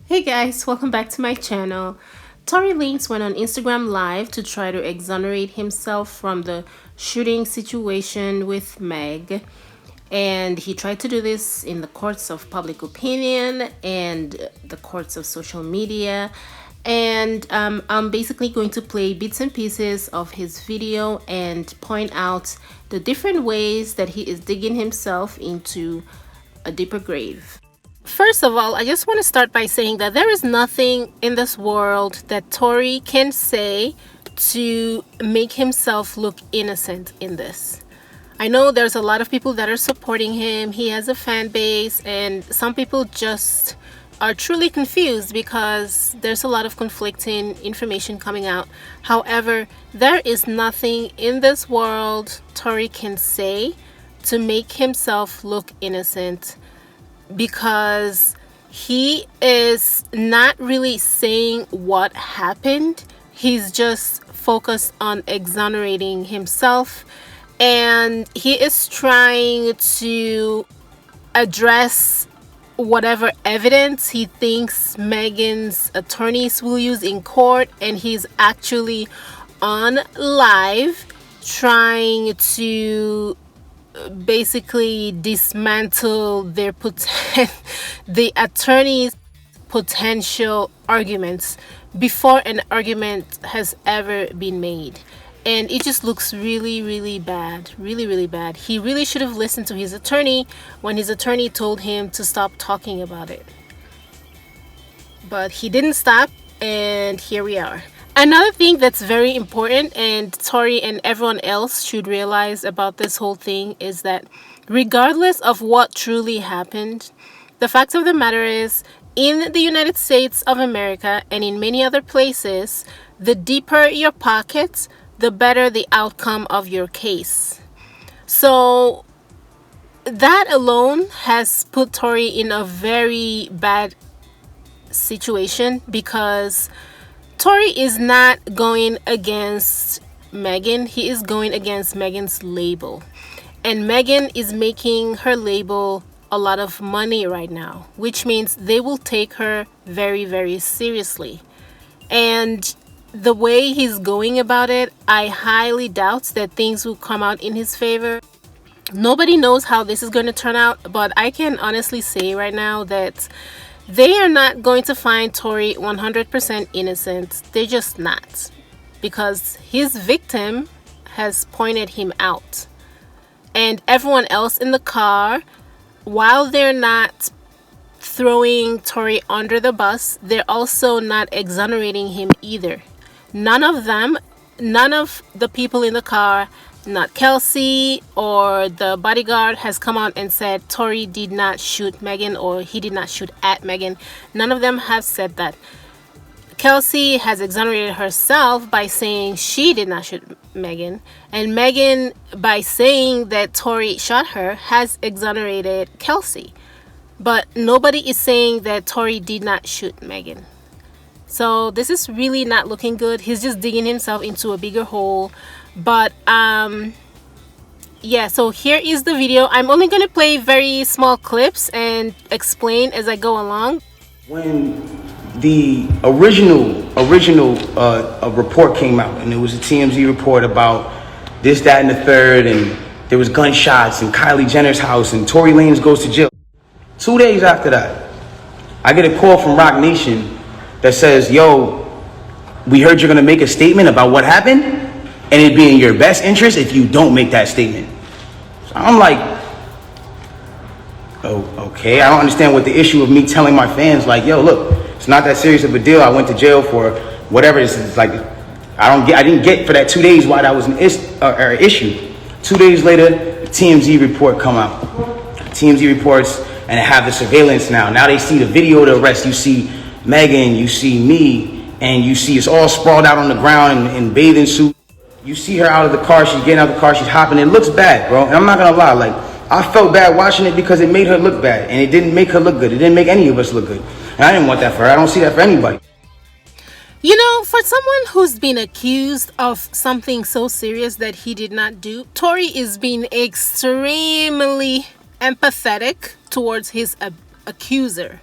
Hey guys, welcome back to my channel. Tory Lanez went on Instagram Live to try to exonerate himself from the shooting situation with Meg. And he tried to do this in the courts of public opinion and the courts of social media. And I'm basically going to play bits and pieces of his video and point out the different ways that he is digging himself into a deeper grave. First of all, I just want to start by saying that there is nothing in this world that Tory can say to make himself look innocent in this. I know there's a lot of people that are supporting him. He has a fan base, and some people just are truly confused because there's a lot of conflicting information coming out. However, there is nothing in this world Tory can say to make himself look innocent, because he is not really saying what happened. He's just focused on exonerating himself, and he is trying to address whatever evidence he thinks Megan's attorneys will use in court, and he's actually on live trying to basically dismantle their the attorney's potential arguments before an argument has ever been made. And it just looks really bad, really bad. He really should have listened to his attorney when his attorney told him to stop talking about it, but he didn't stop, and here we are. Another thing that's very important, and Tory and everyone else should realize about this whole thing, is that regardless of what truly happened, the fact of the matter is, in the United States of America and in many other places, the deeper your pockets, the better the outcome of your case. So that alone has put Tory in a very bad situation, because Tory is not going against Megan. He is going against Megan's label. And Megan is making her label a lot of money right now, which means they will take her very seriously. And the way he's going about it, I highly doubt that things will come out in his favor. Nobody knows how this is going to turn out, but I can honestly say right now that they are not going to find Tory 100% innocent. They're just not, because his victim has pointed him out. And everyone else in the car, while they're not throwing Tory under the bus, they're also not exonerating him either. None of the people in the car, not Kelsey or the bodyguard, has come out and said Tory did not shoot Megan or he did not shoot at Megan. None of them have said that. Kelsey has exonerated herself by saying she did not shoot Megan, and Megan, by saying that Tory shot her, has exonerated Kelsey. But nobody is saying that Tory did not shoot Megan. So this is really not looking good. He's just digging himself into a bigger hole. But yeah, so here is the video. I'm only going to play very small clips and explain as I go along. When the original report came out, and it was a TMZ report about this, that, and the third, and there was gunshots in Kylie Jenner's house, and Tory Lanez goes to jail. 2 days after that, I get a call from Rock Nation that says, yo, we heard you're gonna make a statement about what happened, and it'd be in your best interest if you don't make that statement. So I'm like, oh, okay. I don't understand what the issue of me telling my fans, like, yo, look, it's not that serious of a deal. I went to jail for whatever. It's like, I didn't get for that 2 days why that was an issue. 2 days later, the TMZ report come out. TMZ reports, and they have the surveillance now. Now they see the video of the arrest. You see Megan, you see me, and you see us all sprawled out on the ground in bathing suits. You see her out of the car. She's getting out of the car. She's hopping. It looks bad, bro. And I'm not gonna lie. Like, I felt bad watching it because it made her look bad, and it didn't make her look good. It didn't make any of us look good. And I didn't want that for her. I don't see that for anybody. You know, for someone who's been accused of something so serious that he did not do, Tory is being extremely empathetic towards his accuser.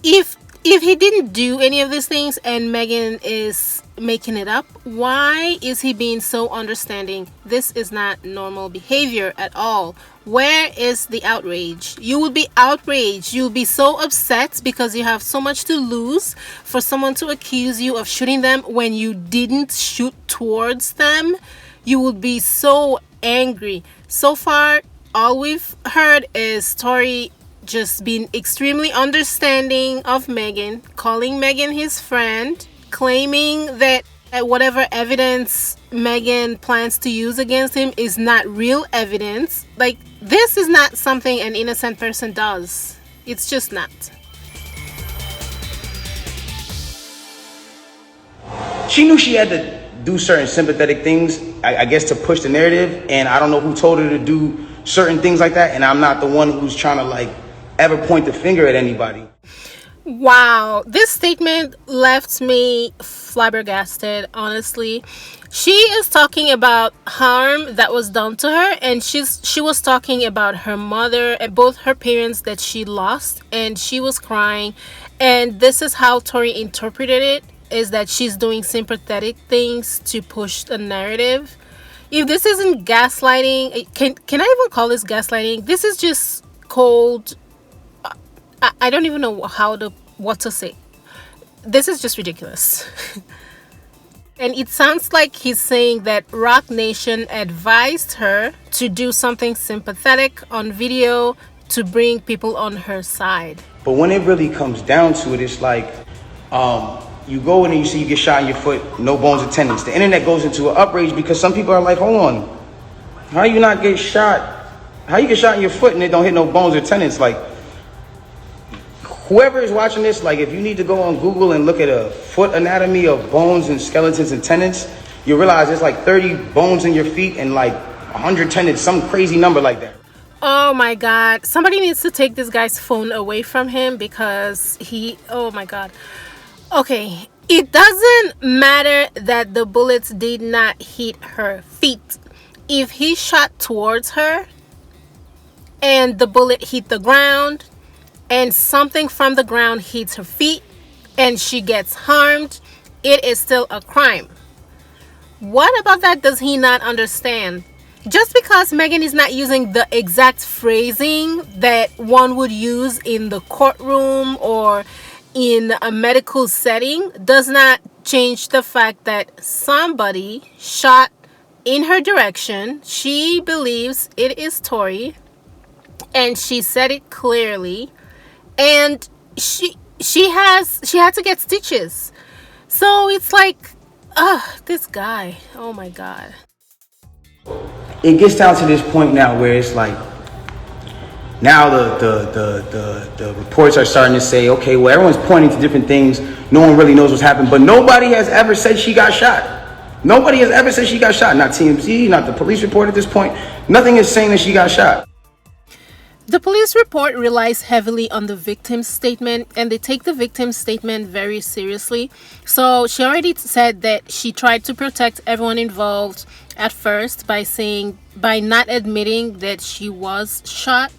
If If he didn't do any of these things and Megan is making it up, why is he being so understanding? This is not normal behavior at all. Where is the outrage? You will be outraged. You'll be so upset because you have so much to lose for someone to accuse you of shooting them when you didn't shoot towards them. You will be so angry. So far, all we've heard is Tory just being extremely understanding of Megan, calling Megan his friend, claiming that whatever evidence Megan plans to use against him is not real evidence. Like, this is not something an innocent person does. It's just not. She knew she had to do certain sympathetic things, I guess, to push the narrative. And I don't know who told her to do certain things like that. And I'm not the one who's trying to, like, ever point the finger at anybody. Wow, this statement left me flabbergasted, honestly. She is talking about harm that was done to her, and she was talking about her mother and both her parents that she lost, and she was crying. And this is how Tory interpreted it, is that she's doing sympathetic things to push the narrative. If this isn't gaslighting, can I even call this gaslighting? This is just cold. I don't even know what to say. This is just ridiculous. And it sounds like he's saying that Rock Nation advised her to do something sympathetic on video to bring people on her side. But when it really comes down to it, it's like you go in and you see you get shot in your foot, no bones or tendons. The internet goes into an outrage because some people are like, hold on, how you not get shot? How you get shot in your foot and it don't hit no bones or tendons? Like, whoever is watching this, like, if you need to go on Google and look at a foot anatomy of bones and skeletons and tendons, you realize there's like 30 bones in your feet and like 100 tendons, some crazy number like that. Oh my God. Somebody needs to take this guy's phone away from him because oh my God. Okay, it doesn't matter that the bullets did not hit her feet. If he shot towards her and the bullet hit the ground, and something from the ground hits her feet and she gets harmed, it is still a crime. What about that does he not understand? Just because Megan is not using the exact phrasing that one would use in the courtroom or in a medical setting does not change the fact that somebody shot in her direction. She believes it is Tory, and she said it clearly. And she had to get stitches. So it's like, this guy, oh my God. It gets down to this point now where it's like, now the reports are starting to say, okay, well, everyone's pointing to different things. No one really knows what's happened, but nobody has ever said she got shot. Nobody has ever said she got shot. Not TMZ, not the police report at this point. Nothing is saying that she got shot. The police report relies heavily on the victim's statement, and they take the victim's statement very seriously. So she already said that she tried to protect everyone involved at first by not admitting that she was shot.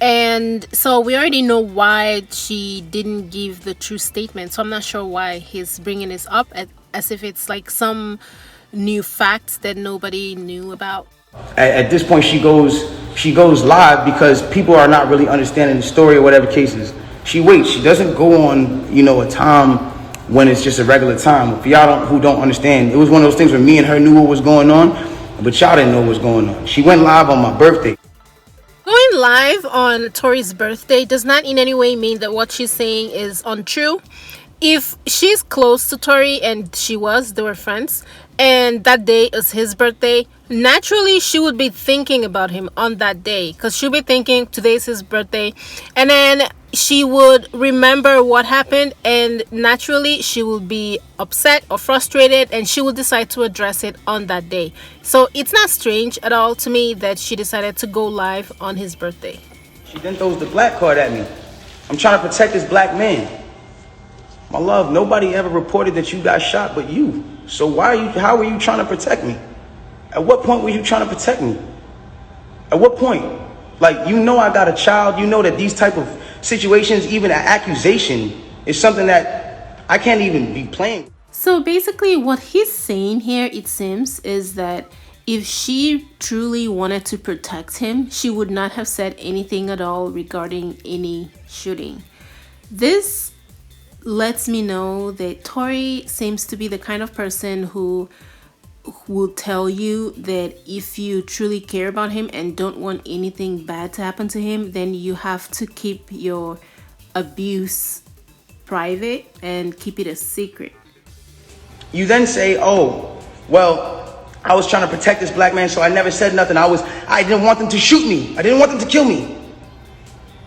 And so we already know why she didn't give the true statement. So I'm not sure why he's bringing this up as if it's like some new facts that nobody knew about. At this point, she goes live because people are not really understanding the story or whatever cases. She waits. She doesn't go on, a time when it's just a regular time. For y'all who don't understand, it was one of those things where me and her knew what was going on, but y'all didn't know what was going on. She went live on my birthday. Going live on Tory's birthday does not in any way mean that what she's saying is untrue. If she's close to Tory, and they were friends, and that day is his birthday, naturally she would be thinking about him on that day, because she'll be thinking today's his birthday, and then she would remember what happened, and naturally she will be upset or frustrated, and she will decide to address it on that day. So it's not strange at all to me that she decided to go live on his birthday. She then throws the black card at me. I'm trying to protect this black man. My love, nobody ever reported that you got shot but you. So how are you trying to protect me? At what point were you trying to protect me? At what point? Like, I got a child. You know that these type of situations, even an accusation, It's something that I can't even be playing. So basically, what he's saying here, it seems, is that if she truly wanted to protect him, she would not have said anything at all regarding any shooting. This lets me know that Tory seems to be the kind of person who will tell you that if you truly care about him and don't want anything bad to happen to him, then you have to keep your abuse private and keep it a secret. You then say, oh, well, I was trying to protect this black man, so I never said nothing. I didn't want them to shoot me. I didn't want them to kill me.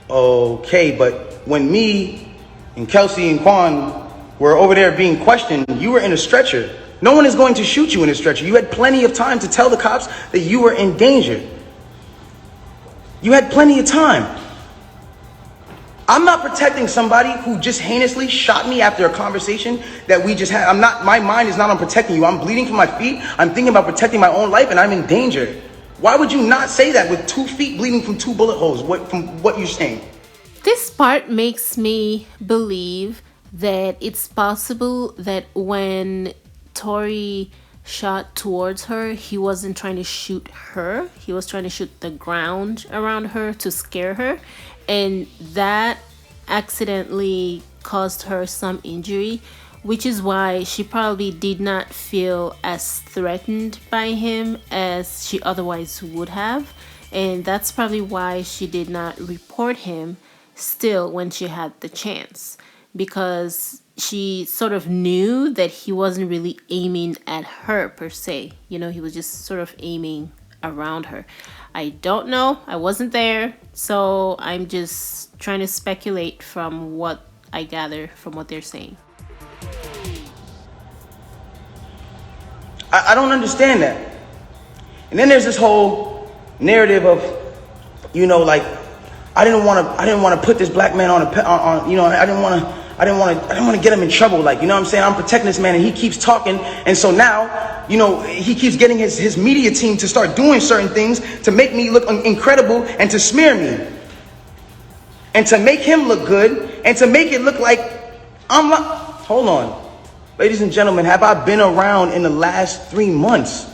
Okay, but when me and Kelsey and Quan were over there being questioned, you were in a stretcher. No one is going to shoot you in a stretcher. You had plenty of time to tell the cops that you were in danger. You had plenty of time. I'm not protecting somebody who just heinously shot me after a conversation that we just had. My mind is not on protecting you. I'm bleeding from my feet. I'm thinking about protecting my own life and I'm in danger. Why would you not say that with 2 feet bleeding from 2 bullet holes? From what you're saying? This part makes me believe that it's possible that when Tory shot towards her, he wasn't trying to shoot her. He was trying to shoot the ground around her to scare her. And that accidentally caused her some injury, which is why she probably did not feel as threatened by him as she otherwise would have. And that's probably why she did not report him still when she had the chance, because she sort of knew that he wasn't really aiming at her per se. You know, he was just sort of aiming around her. I don't know. I wasn't there. So I'm just trying to speculate from what I gather from what they're saying. I don't understand that. And then there's this whole narrative of, you know, like, I didn't want to put this black man on you know, I didn't want to get him in trouble. Like, you know what I'm saying? I'm protecting this man and he keeps talking. And so now, you know, he keeps getting his media team to start doing certain things to make me look incredible and to smear me. And to make him look good and to make it look like I'm not. Hold on. Ladies and gentlemen, have I been around in the last 3 months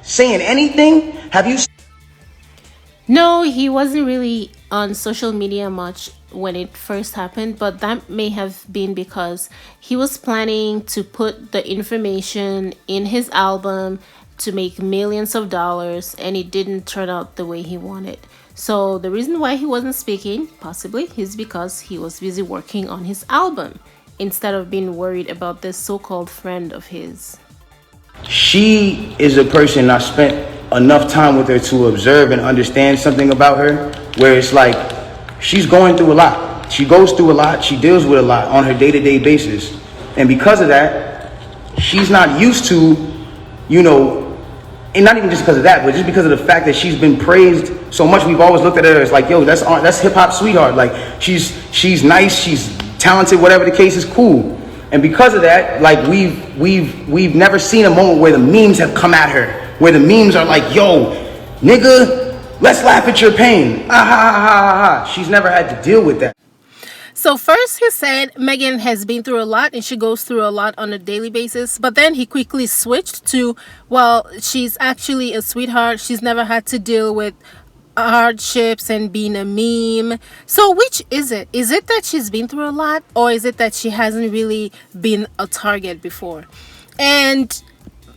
saying anything? Have you? No, he wasn't really on social media much when it first happened, but that may have been because he was planning to put the information in his album to make millions of dollars, and it didn't turn out the way he wanted. So the reason why he wasn't speaking, possibly, is because he was busy working on his album instead of being worried about this so-called friend of his. She is a person I spent enough time with her to observe and understand something about her, where it's like she's going through a lot. She goes through a lot. She deals with a lot on her day-to-day basis. And because of that, she's not used to, you know, and not even just because of that, but just because of the fact that she's been praised so much. We've always looked at her as like, yo, that's hip-hop sweetheart. Like, she's nice, she's talented, whatever the case is, cool. And because of that, like, we've never seen a moment where the memes have come at her, where the memes are like, yo, nigga, let's laugh at your pain. Ah, ha, ha, ha, ha, ha. She's never had to deal with that. So first he said Megan has been through a lot and she goes through a lot on a daily basis. But then he quickly switched to, well, she's actually a sweetheart. She's never had to deal with hardships and being a meme. So which is it? Is it that she's been through a lot, or is it that she hasn't really been a target before? And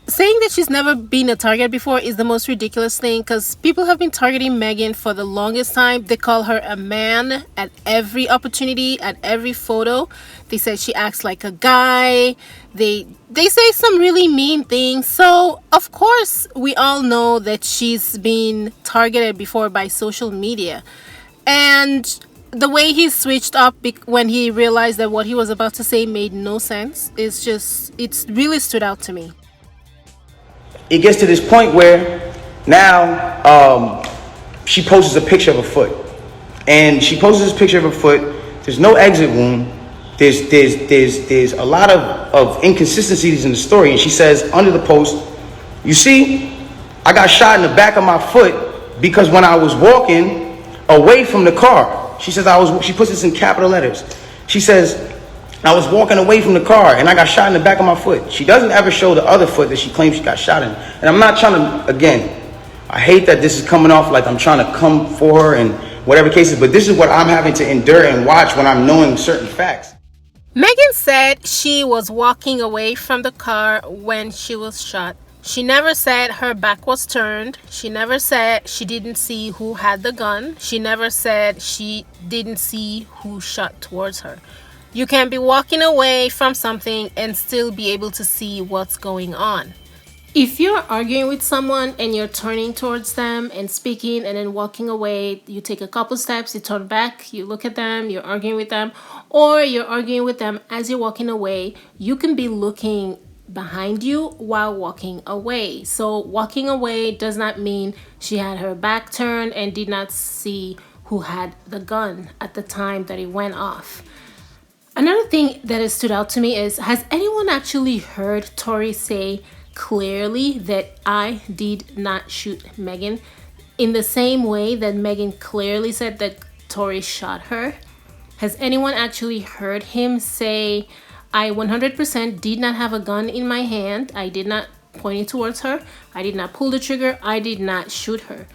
saying that she's never been a target before is the most ridiculous thing, because people have been targeting Megan for the longest time. They call her a man at every opportunity, at every photo. They said she acts like a guy. They say some really mean things. So of course we all know that she's been targeted before by social media. And the way he switched up when he realized that what he was about to say made no sense, it's really stood out to me. It gets to this point where now she posts a picture of a foot, and she posts this picture of a foot. There's no exit wound. There's a lot of inconsistencies in the story, and she says under the post, you see, I got shot in the back of my foot because when I was walking away from the car, she says she puts this in capital letters. She says, I was walking away from the car and I got shot in the back of my foot. She doesn't ever show the other foot that she claims she got shot in. And I'm not trying to, again, I hate that this is coming off like I'm trying to come for her and whatever cases, but this is what I'm having to endure and watch when I'm knowing certain facts. Megan said she was walking away from the car when she was shot. She never said her back was turned. She never said she didn't see who had the gun. She never said she didn't see who shot towards her. You can be walking away from something and still be able to see what's going on. If you're arguing with someone and you're turning towards them and speaking and then walking away, you take a couple steps, you turn back, you look at them, you're arguing with them, or you're arguing with them as you're walking away, you can be looking behind you while walking away. So walking away does not mean she had her back turned and did not see who had the gun at the time that it went off. Another thing that has stood out to me is, has anyone actually heard Tory say clearly that I did not shoot Megan, in the same way that Megan clearly said that Tory shot her? Has anyone actually heard him say, I 100% did not have a gun in my hand, I did not point it towards her, I did not pull the trigger, I did not shoot her?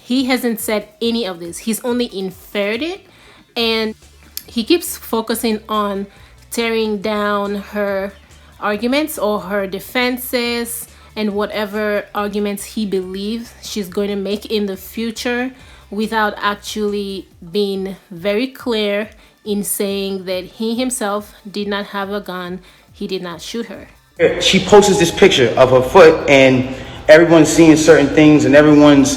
He hasn't said any of this. He's only inferred it, and he keeps focusing on tearing down her arguments or her defenses and whatever arguments he believes she's going to make in the future, without actually being very clear in saying that he himself did not have a gun, he did not shoot her. She posts this picture of her foot and everyone's seeing certain things and everyone's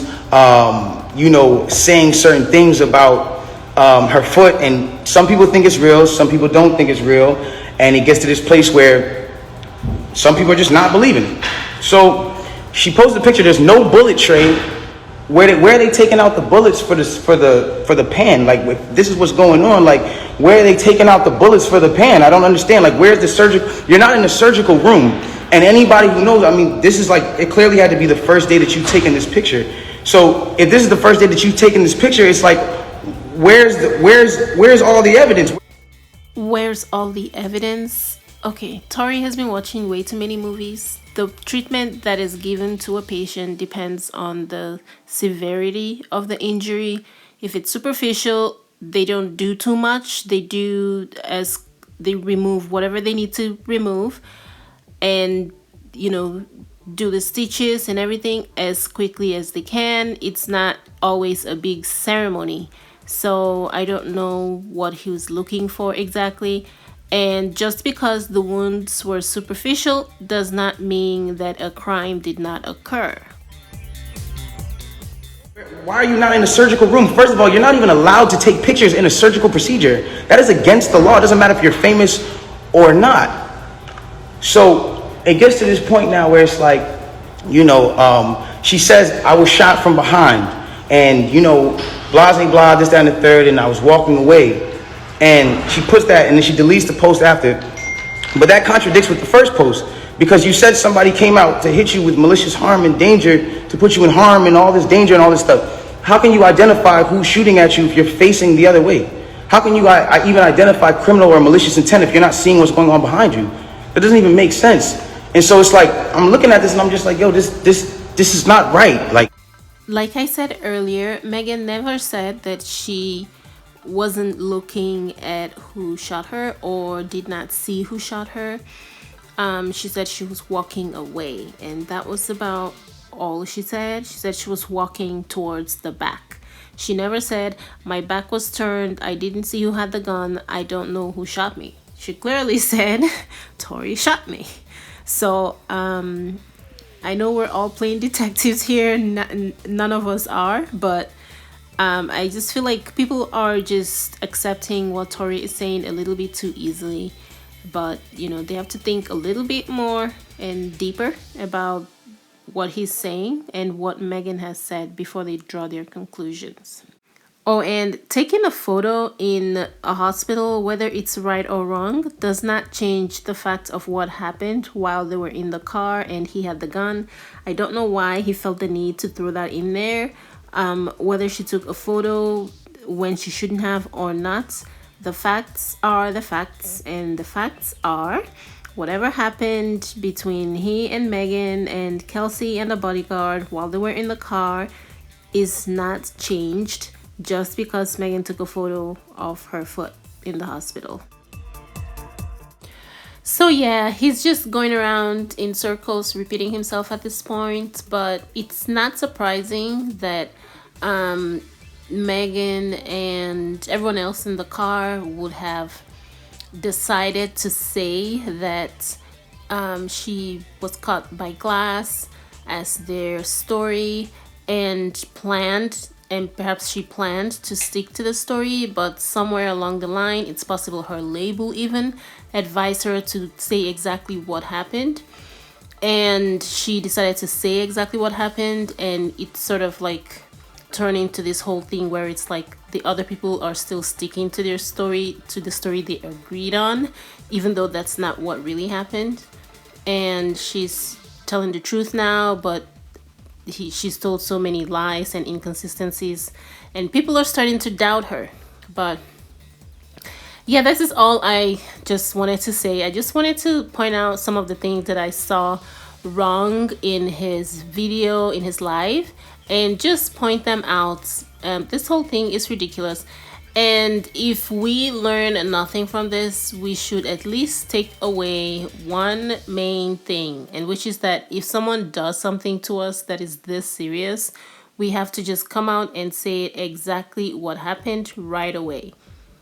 saying certain things about her foot, and some people think it's real, some people don't think it's real, and it gets to this place where some people are just not believing it. So she posted a picture. There's no bullet tray. Where are they taking out the bullets for the pan? Like, this is what's going on. Like, where are they taking out the bullets for the pan? I don't understand. Like, where's the surgical? You're not in a surgical room. And anybody who knows, I mean, this is like, it clearly had to be the first day that you've taken this picture. So if this is the first day that you've taken this picture, it's like, where's all the evidence? Where's all the evidence? Okay, Tory has been watching way too many movies. The treatment that is given to a patient depends on the severity of the injury. If it's superficial, they don't do too much. They remove whatever they need to remove and, do the stitches and everything as quickly as they can. It's not always a big ceremony. So I don't know what he was looking for exactly. And just because the wounds were superficial does not mean that a crime did not occur. Why are you not in a surgical room? First of all, you're not even allowed to take pictures in a surgical procedure. That is against the law. It doesn't matter if you're famous or not. So it gets to this point now where it's like, she says, I was shot from behind and, blah, blah, blah, this, that, and the third, and I was walking away. And she puts that, and then she deletes the post after. But that contradicts with the first post, because you said somebody came out to hit you with malicious harm and danger, to put you in harm and all this danger and all this stuff. How can you identify who's shooting at you if you're facing the other way? How can you even identify criminal or malicious intent if you're not seeing what's going on behind you? That doesn't even make sense. And so it's like, I'm looking at this and I'm just like, yo, this is not right. Like I said earlier, Megan never said that she wasn't looking at who shot her or did not see who shot her. She said she was walking away, and that was about all she said. She said she was walking towards the back. She never said, my back was turned, I didn't see who had the gun, I don't know who shot me. She clearly said, Tory shot me. So I know we're all playing detectives here, none of us are, but I just feel like people are just accepting what Tory is saying a little bit too easily. But, they have to think a little bit more and deeper about what he's saying and what Megan has said before they draw their conclusions. Oh, and taking a photo in a hospital, whether it's right or wrong, does not change the fact of what happened while they were in the car and he had the gun. I don't know why he felt the need to throw that in there. Whether she took a photo when she shouldn't have or not, The facts are the facts, and the facts are whatever happened between he and Megan and Kelsey and the bodyguard while they were in the car is not changed just because Megan took a photo of her foot in the hospital. So yeah, he's just going around in circles repeating himself at this point, but it's not surprising that Megan and everyone else in the car would have decided to say that she was caught by glass as their story, and perhaps she planned to stick to the story, but somewhere along the line, it's possible her label even advised her to say exactly what happened, and she decided to say exactly what happened, and it sort of like turned into this whole thing where it's like the other people are still sticking to their story, to the story they agreed on, even though that's not what really happened. And she's telling the truth now, but she's told so many lies and inconsistencies, and people are starting to doubt her. But yeah, this is all I just wanted to say. I just wanted to point out some of the things that I saw wrong in his video, in his live, and just point them out. This whole thing is ridiculous, and if we learn nothing from this, we should at least take away one main thing, and which is that if someone does something to us that is this serious, we have to just come out and say exactly what happened right away.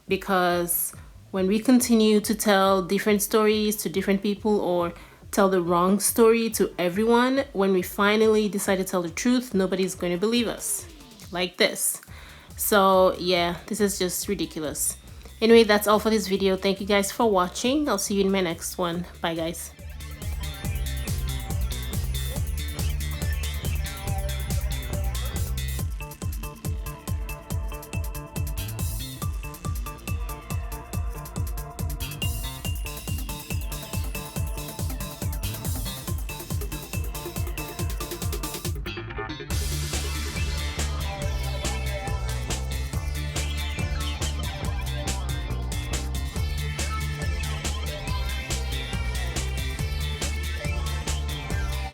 Because when we continue to tell different stories to different people, or tell the wrong story to everyone, when we finally decide to tell the truth, nobody's going to believe us like this. So yeah, this is just ridiculous. Anyway, that's all for this video. Thank you guys for watching. I'll see you in my next one. Bye guys.